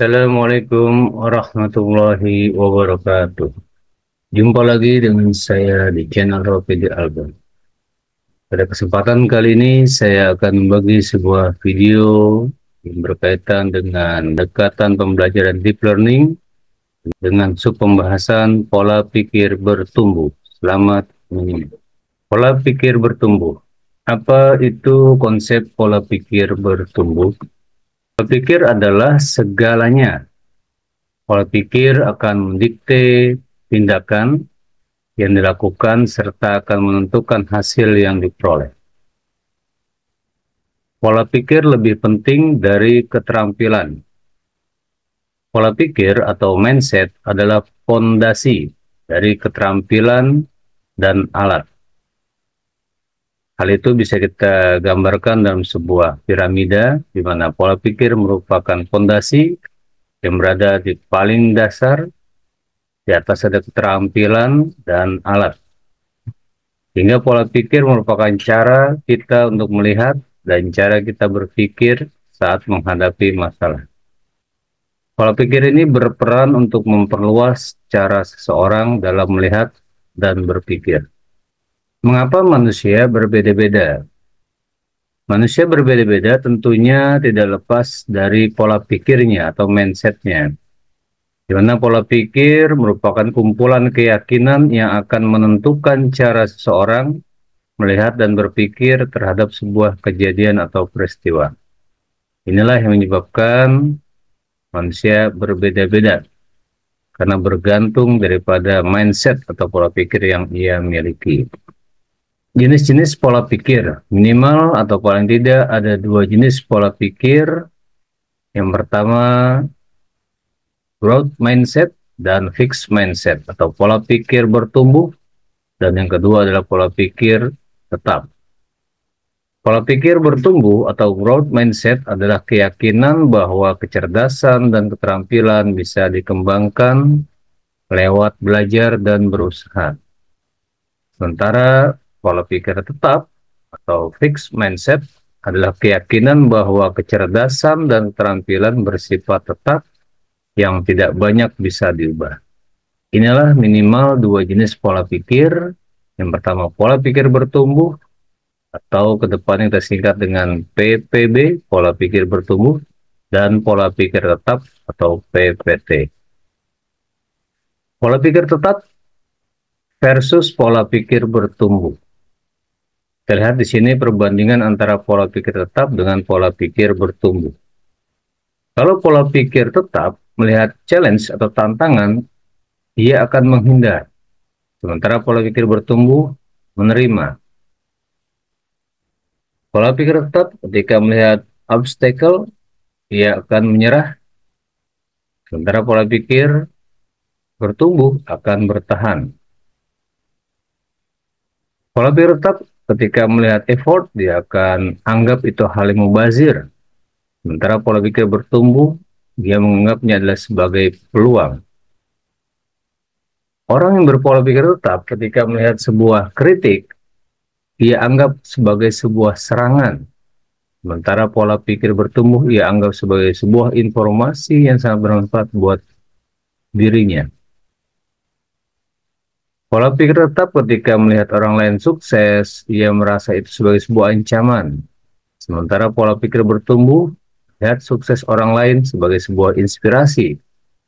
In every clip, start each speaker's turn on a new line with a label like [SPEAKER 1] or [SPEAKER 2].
[SPEAKER 1] Assalamualaikum warahmatullahi wabarakatuh. Jumpa lagi dengan saya di channel Rofi di Album. Pada kesempatan kali ini saya akan membagi sebuah video yang berkaitan dengan dekatan pembelajaran deep learning dengan sub pembahasan pola pikir bertumbuh. Selamat menyimak. Pola pikir bertumbuh. Apa itu konsep pola pikir bertumbuh? Pola pikir adalah segalanya. Pola pikir akan mendikte tindakan yang dilakukan serta akan menentukan hasil yang diperoleh. Pola pikir lebih penting dari keterampilan. Pola pikir atau mindset adalah fondasi dari keterampilan dan alat. Hal itu bisa kita gambarkan dalam sebuah piramida, di mana pola pikir merupakan fondasi yang berada di paling dasar. Di atas ada keterampilan dan alat. Sehingga pola pikir merupakan cara kita untuk melihat dan cara kita berpikir saat menghadapi masalah. Pola pikir ini berperan untuk memperluas cara seseorang dalam melihat dan berpikir. Mengapa manusia berbeda-beda? Manusia berbeda-beda tentunya tidak lepas dari pola pikirnya atau mindsetnya. Di mana pola pikir merupakan kumpulan keyakinan yang akan menentukan cara seseorang melihat dan berpikir terhadap sebuah kejadian atau peristiwa. Inilah yang menyebabkan manusia berbeda-beda, karena bergantung daripada mindset atau pola pikir yang ia miliki. Jenis-jenis pola pikir, minimal atau paling tidak ada dua jenis pola pikir. Yang pertama, growth mindset dan fixed mindset atau pola pikir bertumbuh, dan yang kedua adalah pola pikir tetap. Pola pikir bertumbuh atau growth mindset adalah keyakinan bahwa kecerdasan dan keterampilan bisa dikembangkan lewat belajar dan berusaha. Sementara pola pikir tetap atau fixed mindset adalah keyakinan bahwa kecerdasan dan keterampilan bersifat tetap yang tidak banyak bisa diubah. Inilah minimal dua jenis pola pikir. Yang pertama, pola pikir bertumbuh, atau ke depan yang tersingkat dengan PPB, pola pikir bertumbuh, dan pola pikir tetap atau PPT. Pola pikir tetap versus pola pikir bertumbuh. Kita lihat di sini perbandingan antara pola pikir tetap dengan pola pikir bertumbuh. Kalau pola pikir tetap melihat challenge atau tantangan, ia akan menghindar. Sementara pola pikir bertumbuh menerima. Pola pikir tetap ketika melihat obstacle, ia akan menyerah. Sementara pola pikir bertumbuh akan bertahan. Pola pikir tetap ketika melihat effort, dia akan anggap itu hal yang mubazir. Sementara pola pikir bertumbuh, dia menganggapnya adalah sebagai peluang. Orang yang berpola pikir tetap ketika melihat sebuah kritik, ia anggap sebagai sebuah serangan. Sementara pola pikir bertumbuh, ia anggap sebagai sebuah informasi yang sangat bermanfaat buat dirinya. Pola pikir tetap ketika melihat orang lain sukses, ia merasa itu sebagai sebuah ancaman. Sementara pola pikir bertumbuh, lihat sukses orang lain sebagai sebuah inspirasi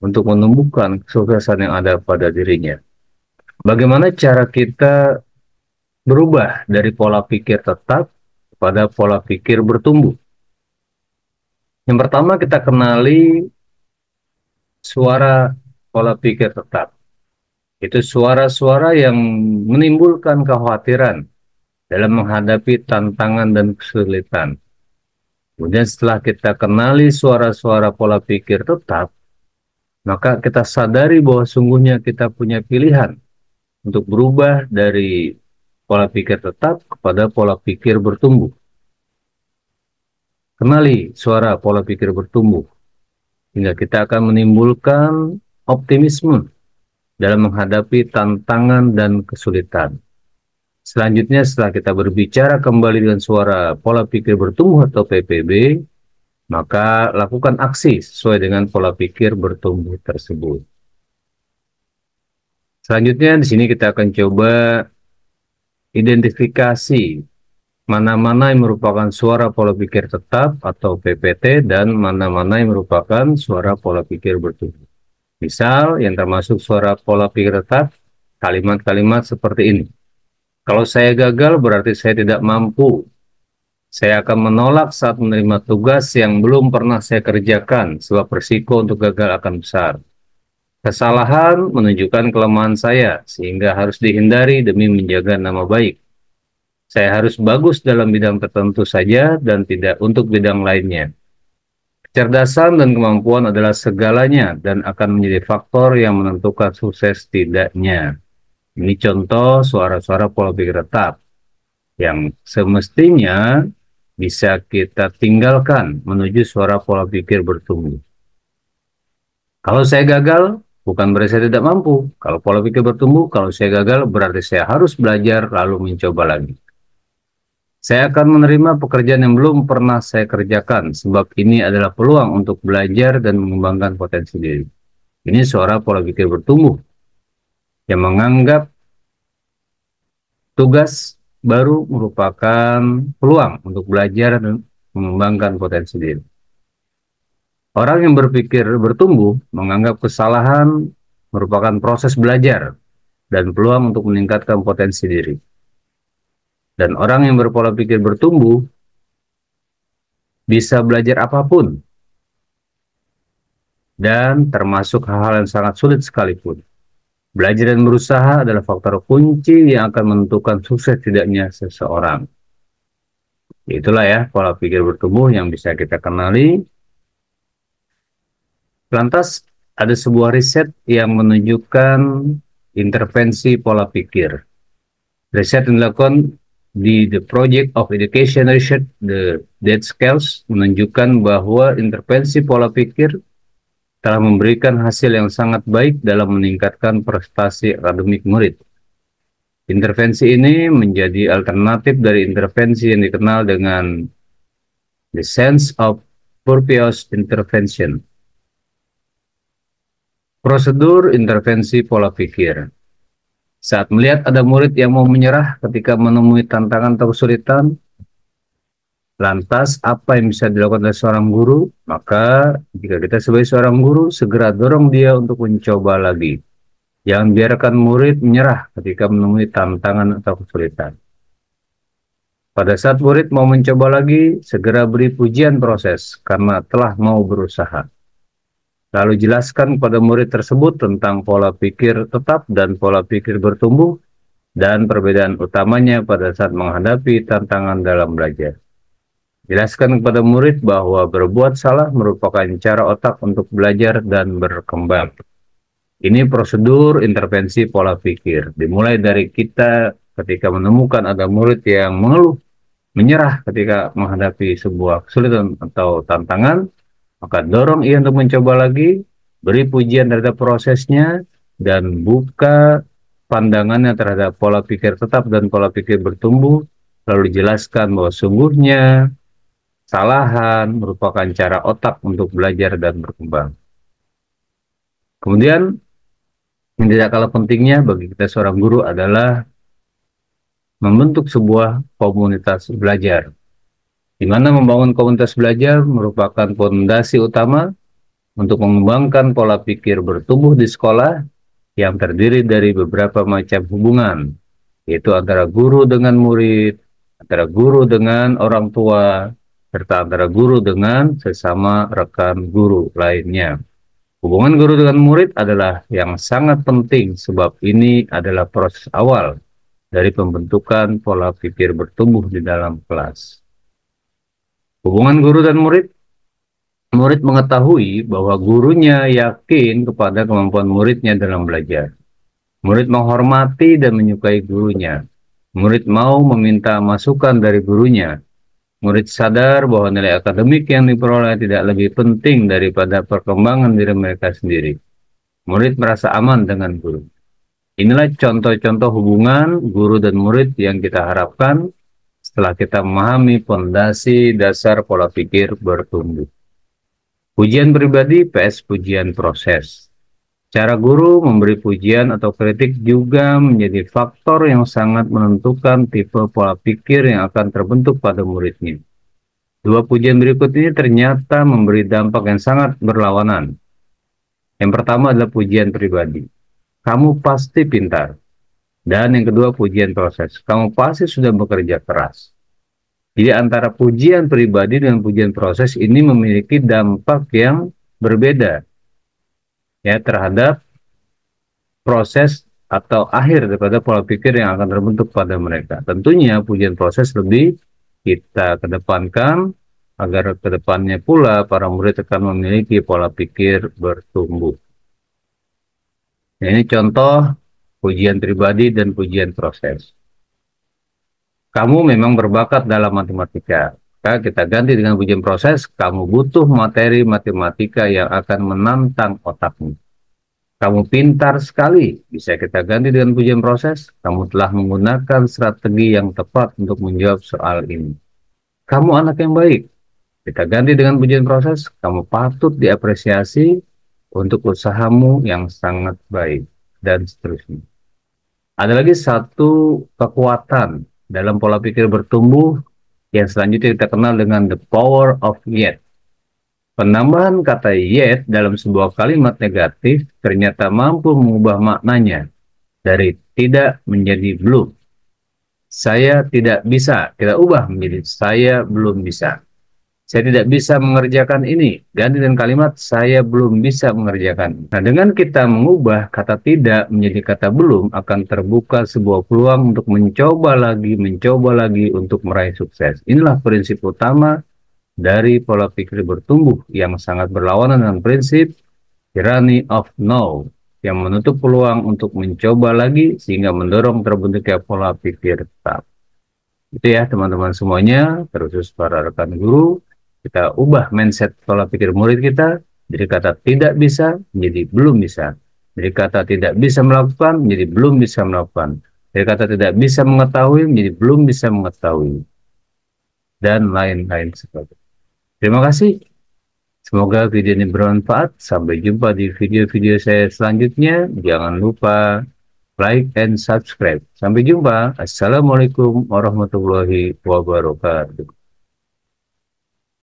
[SPEAKER 1] untuk menumbuhkan kesuksesan yang ada pada dirinya. Bagaimana cara kita berubah dari pola pikir tetap kepada pola pikir bertumbuh? Yang pertama, kita kenali suara pola pikir tetap. Itu suara-suara yang menimbulkan kekhawatiran dalam menghadapi tantangan dan kesulitan. Kemudian setelah kita kenali suara-suara pola pikir tetap, maka kita sadari bahwa sungguhnya kita punya pilihan untuk berubah dari pola pikir tetap kepada pola pikir bertumbuh. Kenali suara pola pikir bertumbuh, hingga kita akan menimbulkan optimisme dalam menghadapi tantangan dan kesulitan. Selanjutnya, setelah kita berbicara kembali dengan suara pola pikir bertumbuh atau PPB, maka lakukan aksi sesuai dengan pola pikir bertumbuh tersebut. Selanjutnya di sini kita akan coba identifikasi mana-mana yang merupakan suara pola pikir tetap atau PPT dan mana-mana yang merupakan suara pola pikir bertumbuh. Misal yang termasuk suara pola pikir tetap, kalimat-kalimat seperti ini. Kalau saya gagal berarti saya tidak mampu. Saya akan menolak saat menerima tugas yang belum pernah saya kerjakan sebab risiko untuk gagal akan besar. Kesalahan menunjukkan kelemahan saya sehingga harus dihindari demi menjaga nama baik. Saya harus bagus dalam bidang tertentu saja dan tidak untuk bidang lainnya. Kecerdasan dan kemampuan adalah segalanya dan akan menjadi faktor yang menentukan sukses tidaknya. Ini contoh suara-suara pola pikir tetap yang semestinya bisa kita tinggalkan menuju suara pola pikir bertumbuh. Kalau saya gagal, bukan berarti saya tidak mampu. Kalau pola pikir bertumbuh, kalau saya gagal berarti saya harus belajar lalu mencoba lagi. Saya akan menerima pekerjaan yang belum pernah saya kerjakan, sebab ini adalah peluang untuk belajar dan mengembangkan potensi diri. Ini suara pola pikir bertumbuh yang menganggap tugas baru merupakan peluang untuk belajar dan mengembangkan potensi diri. Orang yang berpikir bertumbuh menganggap kesalahan merupakan proses belajar dan peluang untuk meningkatkan potensi diri. Dan orang yang berpola pikir bertumbuh bisa belajar apapun dan termasuk hal-hal yang sangat sulit sekalipun. Belajar dan berusaha adalah faktor kunci yang akan menentukan sukses tidaknya seseorang. Itulah ya pola pikir bertumbuh yang bisa kita kenali. Lantas ada sebuah riset yang menunjukkan intervensi pola pikir. Riset yang dilakukan di The Project of Education Research, the Dead Scales, menunjukkan bahwa intervensi pola pikir telah memberikan hasil yang sangat baik dalam meningkatkan prestasi akademik murid. Intervensi ini menjadi alternatif dari intervensi yang dikenal dengan the sense of purpose intervention. Prosedur intervensi pola pikir. Saat melihat ada murid yang mau menyerah ketika menemui tantangan atau kesulitan, lantas apa yang bisa dilakukan oleh seorang guru? Maka jika kita sebagai seorang guru, segera dorong dia untuk mencoba lagi. Jangan biarkan murid menyerah ketika menemui tantangan atau kesulitan. Pada saat murid mau mencoba lagi, segera beri pujian proses karena telah mau berusaha. Lalu jelaskan kepada murid tersebut tentang pola pikir tetap dan pola pikir bertumbuh dan perbedaan utamanya pada saat menghadapi tantangan dalam belajar. Jelaskan kepada murid bahwa berbuat salah merupakan cara otak untuk belajar dan berkembang. Ini prosedur intervensi pola pikir. Dimulai dari kita ketika menemukan ada murid yang mengeluh, menyerah ketika menghadapi sebuah kesulitan atau tantangan, maka dorong ia untuk mencoba lagi, beri pujian terhadap prosesnya, dan buka pandangannya terhadap pola pikir tetap dan pola pikir bertumbuh, lalu jelaskan bahwa sungguhnya kesalahan merupakan cara otak untuk belajar dan berkembang. Kemudian, yang tidak kalah pentingnya bagi kita seorang guru adalah membentuk sebuah komunitas belajar, di mana membangun komunitas belajar merupakan fondasi utama untuk mengembangkan pola pikir bertumbuh di sekolah yang terdiri dari beberapa macam hubungan, yaitu antara guru dengan murid, antara guru dengan orang tua, serta antara guru dengan sesama rekan guru lainnya. Hubungan guru dengan murid adalah yang sangat penting sebab ini adalah proses awal dari pembentukan pola pikir bertumbuh di dalam kelas. Hubungan guru dan murid, murid mengetahui bahwa gurunya yakin kepada kemampuan muridnya dalam belajar. Murid menghormati dan menyukai gurunya. Murid mau meminta masukan dari gurunya. Murid sadar bahwa nilai akademik yang diperoleh tidak lebih penting daripada perkembangan diri mereka sendiri. Murid merasa aman dengan guru. Inilah contoh-contoh hubungan guru dan murid yang kita harapkan setelah kita memahami fondasi dasar pola pikir bertumbuh. Pujian pribadi vs pujian proses. Cara guru memberi pujian atau kritik juga menjadi faktor yang sangat menentukan tipe pola pikir yang akan terbentuk pada muridnya. Dua pujian berikut ini ternyata memberi dampak yang sangat berlawanan. Yang pertama adalah pujian pribadi. Kamu pasti pintar. Dan yang kedua pujian proses. Kamu pasti sudah bekerja keras. Jadi antara pujian pribadi dan pujian proses ini memiliki dampak yang berbeda ya terhadap proses atau akhir daripada pola pikir yang akan terbentuk pada mereka. Tentunya pujian proses lebih kita kedepankan agar kedepannya pula para murid akan memiliki pola pikir bertumbuh. Nah, ini contoh pujian pribadi dan pujian proses. Kamu memang berbakat dalam matematika. Maka kita ganti dengan pujian proses, kamu butuh materi matematika yang akan menantang otakmu. Kamu pintar sekali, bisa kita ganti dengan pujian proses. Kamu telah menggunakan strategi yang tepat untuk menjawab soal ini. Kamu anak yang baik, kita ganti dengan pujian proses. Kamu patut diapresiasi untuk usahamu yang sangat baik, dan seterusnya. Ada lagi satu kekuatan dalam pola pikir bertumbuh yang selanjutnya kita kenal dengan the power of yet. Penambahan kata yet dalam sebuah kalimat negatif ternyata mampu mengubah maknanya dari tidak menjadi belum. Saya tidak bisa, kita ubah menjadi saya belum bisa. Saya tidak bisa mengerjakan ini. Ganti dengan kalimat saya belum bisa mengerjakan. Nah, dengan kita mengubah kata tidak menjadi kata belum, akan terbuka sebuah peluang untuk mencoba lagi untuk meraih sukses. Inilah prinsip utama dari pola pikir bertumbuh yang sangat berlawanan dengan prinsip tyranny of no, yang menutup peluang untuk mencoba lagi sehingga mendorong terbentuknya pola pikir tetap. Itu ya teman-teman semuanya, terus para rekan guru, kita ubah mindset pola pikir murid kita dari kata tidak bisa menjadi belum bisa, dari kata tidak bisa melakukan menjadi belum bisa melakukan, dari kata tidak bisa mengetahui menjadi belum bisa mengetahui, dan lain-lain sebagainya. Terima kasih. Semoga video ini bermanfaat. Sampai jumpa di video-video saya selanjutnya. Jangan lupa like and subscribe. Sampai jumpa. Assalamualaikum warahmatullahi wabarakatuh.